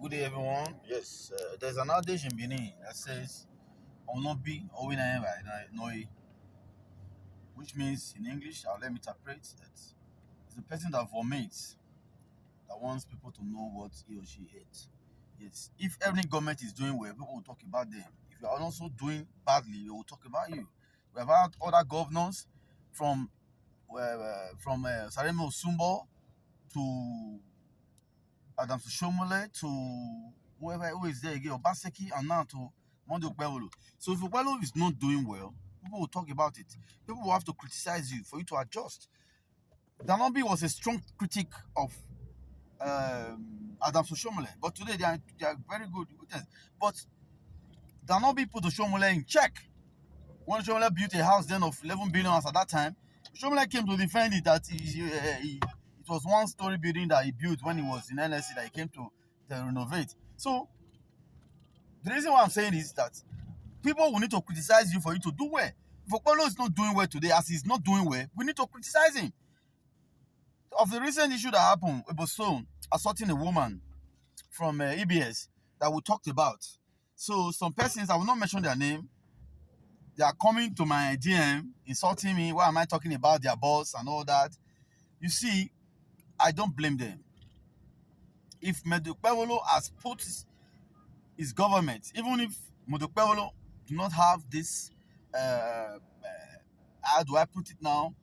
Good day, everyone. Yes, there's an adage in Benin that says "Onobi Owina Noi," which means in English, let me interpret that it's the person that vomits that wants people to know what he or she ate. Yes, if every government is doing well, people will talk about them. If you are also doing badly, they will talk about you. We have had other governors from Saremo Sumbo to Adams Shomole to whoever who is there again, Obaseki, and now to Mondo Okpebholo. So if Okpebholo is not doing well, people will talk about it. People will have to criticize you for you to adjust. Danobi was a strong critic of Adams Shomole, but today they are very good. But Danobi put Shomole in check. When Shomole built a house then of 11 billion at that time, Shomole came to defend it that it was one-story building that he built when he was in NSC that he came to renovate. So the reason why I'm saying is that people will need to criticize you for you to do well. If Okpebholo is not doing well today, as he's not doing well, we need to criticize him. Of the recent issue that happened, Eboson assaulting a woman from EBS that we talked about. So some persons, I will not mention their name, they are coming to my DM, insulting me. Why am I talking about their boss and all that? You see, I don't blame them. If Mondo Okpebholo has put his government, even if Mondo Okpebholo do not have this, how do I put it now?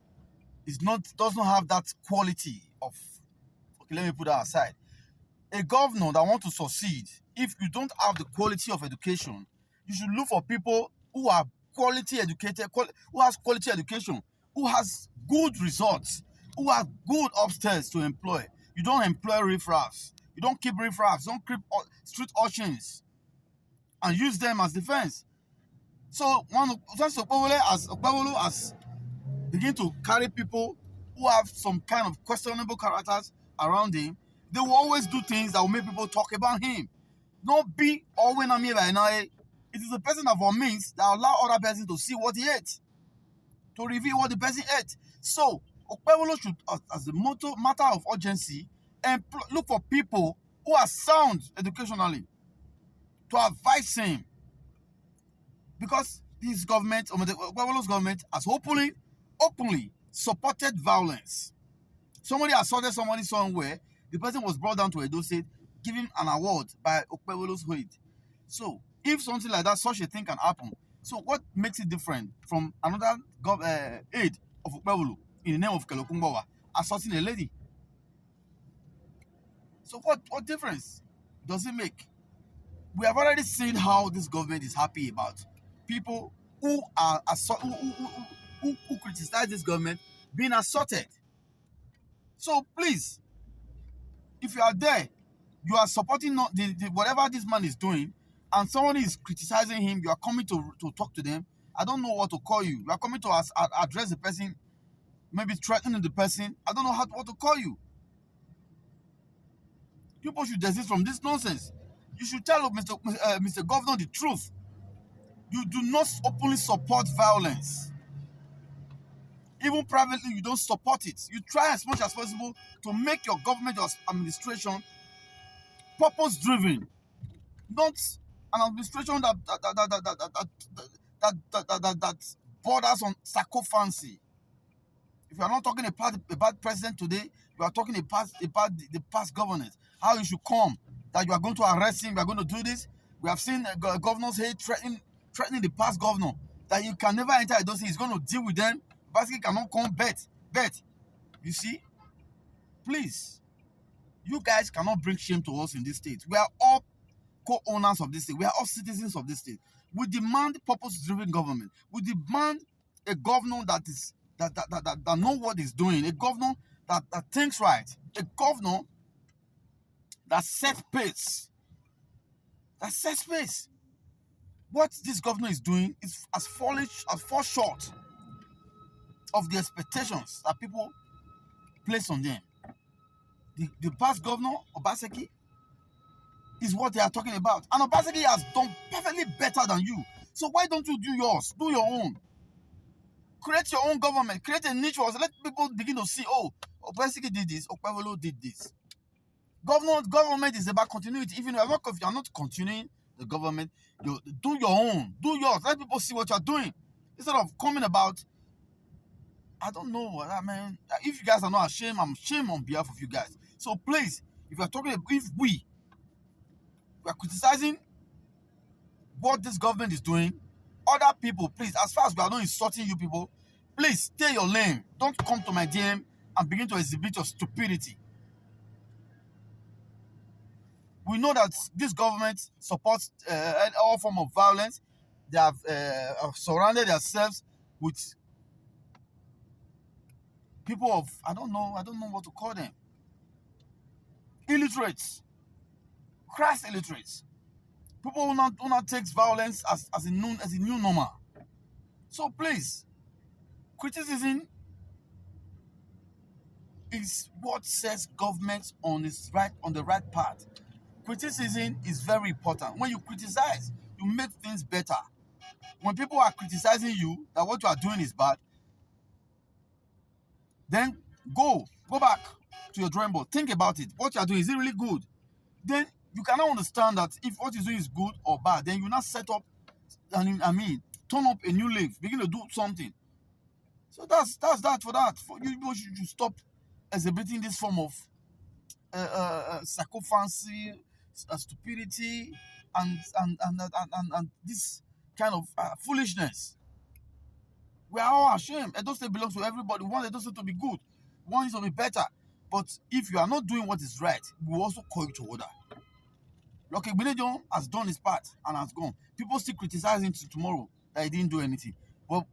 Does not have that quality of, okay, let me put that aside. A governor that wants to succeed, if you don't have the quality of education, you should look for people who are quality educated, who has quality education, who has good results, who are good upstairs to employ. You don't employ riffraffs. You don't keep riffraffs. Don't keep street urchins and use them as defense. So once Okpebholo has begin to carry people who have some kind of questionable characters around him, they will always do things that will make people talk about him. Not be all when I'm here by now. It is the person that vomits that allow other persons to see what he ate, to reveal what the person ate. So Okpebholo should, as a matter of urgency, look for people who are sound educationally to advise him, because this government, or Okpebholo's government, has openly supported violence. Somebody assaulted somebody somewhere, the person was brought down to Edo State, given an award by Okpebholo's aid. So if something like that, such a thing can happen, so what makes it different from another aid of Okpebholo in the name of Kelokungbawa assaulting a lady? So what difference does it make? We have already seen how this government is happy about people who are who criticize this government being assaulted. So please, if you are there, you are supporting whatever this man is doing, and somebody is criticizing him, you are coming to talk to them. I don't know what to call you. You are coming to address the person, maybe threatening the person. I don't know what to call you. People should desist from this nonsense. You should tell Mr. Governor the truth. You do not openly support violence. Even privately, you don't support it. You try as much as possible to make your government, your administration, purpose-driven, not an administration that borders on sycophancy. If you are not talking about president today, you are talking about the past governance. How you should come, that you are going to arrest him, you are going to do this. We have seen governors here threatening the past governor that you can never enter those things. He's going to deal with them. Basically, cannot come bet. You see, please, you guys cannot bring shame to us in this state. We are all co-owners of this state. We are all citizens of this state. We demand purpose-driven government. We demand a governor that knows what he's doing. A governor that thinks right. A governor that sets pace. What this governor is doing is fall short of the expectations that people place on them. The past governor, Obaseki, is what they are talking about. And Obaseki has done perfectly better than you. So why don't you do yours? Do your own. Create your own government. Create a niche. Let people begin to see, oh, Obaseki did this, Okpebholo did this. Government is about continuity. Even if you're not continuing the government, you do your own, do yours. Let people see what you're doing instead of coming about. I don't know, man. If you guys are not ashamed, I'm ashamed on behalf of you guys. So please, if you're talking, if we are criticizing what this government is doing, other people, please, as far as we are not insulting you people, please stay your lane. Don't come to my DM and begin to exhibit your stupidity. We know that this government supports all form of violence. They have surrounded themselves with people of I don't know what to call them. Illiterates, crass illiterates, people who not takes violence as a new normal. So please, criticism is what sets government on the right path. Criticism is very important. When you criticize, you make things better. When people are criticizing you that what you are doing is bad, then go back to your drawing board. Think about it. What you are doing, is it really good? Then you cannot understand that if what you're doing is good or bad, then you now set up, turn up a new leaf, begin to do something. So that's that for that. You should stop exhibiting this form of sycophancy, stupidity, and this kind of foolishness. We are all ashamed. Edo State belongs to everybody. We want Edo State to be good. We want it to be better. But if you are not doing what is right, we will also call you to order. Lucky Benejon has done his part and has gone. People still criticize him tomorrow that he didn't do anything. But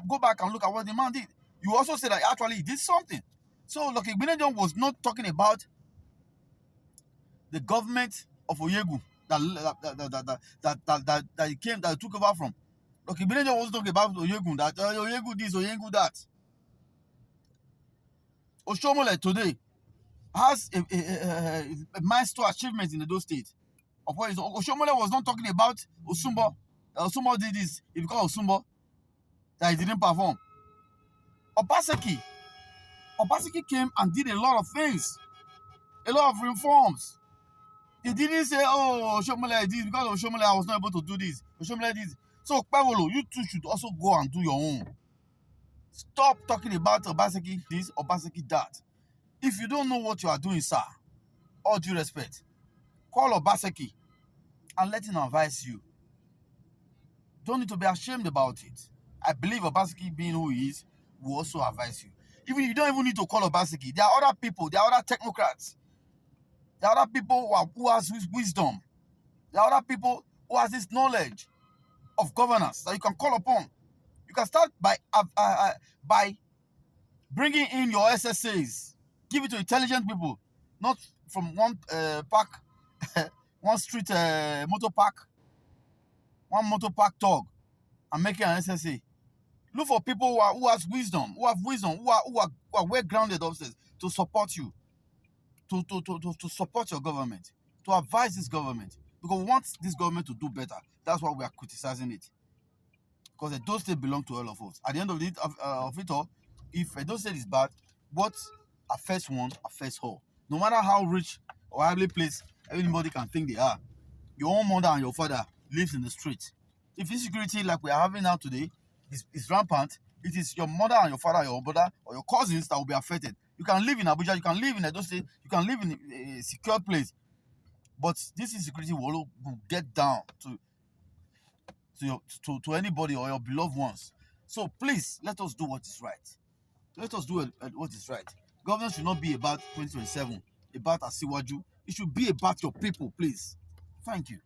go back and look at what the man did. You also say that actually he did something. So Lucky Benejon was not talking about the government of Oyegu that he came, that he took over from. Lucky Benejon was talking about Oyegu, that Oyegu this, Oyegu that. Oshomole today has a milestone achievement in those states. Oshomole was not talking about Osumbo. Osumbo did this. It because Osumbo that he didn't perform. Obaseki came and did a lot of things, a lot of reforms. He didn't say, "Oh, Oshomole did because Oshomole I was not able to do this." Oshomole did. So Pavolo, you too should also go and do your own. Stop talking about Obaseki this, Obaseki that. If you don't know what you are doing, sir, all due respect, call Obaseki and let him advise you. Don't need to be ashamed about it. I believe Obaseki, being who he is, will also advise you. Even if you don't even need to call Obaseki, there are other people, there are other technocrats. There are other people who has wisdom. There are other people who has this knowledge of governance that you can call upon. You can start by bringing in your SSAs. Give it to intelligent people, not from one park, one street motor park, one motor park dog, and making an SSA. Look for people who have wisdom, who are well grounded upstairs to support you, to support your government, to advise this government, because we want this government to do better. That's why we are criticizing it, because Edo State belong to all of us. At the end of it all, if Edo State is bad, what affects one affects all. No matter how rich or highly placed anybody can think they are, your own mother and your father lives in the street. If insecurity like we are having now today is rampant, it is your mother and your father, your brother, or your cousins that will be affected. You can live in Abuja, you can live in Edo State, you can live in a secure place, but this insecurity will get down to anybody or your beloved ones. So please, let us do what is right. Let us do what is right. Government should not be about 2027, about Asiwaju. It should be about your people, please. Thank you.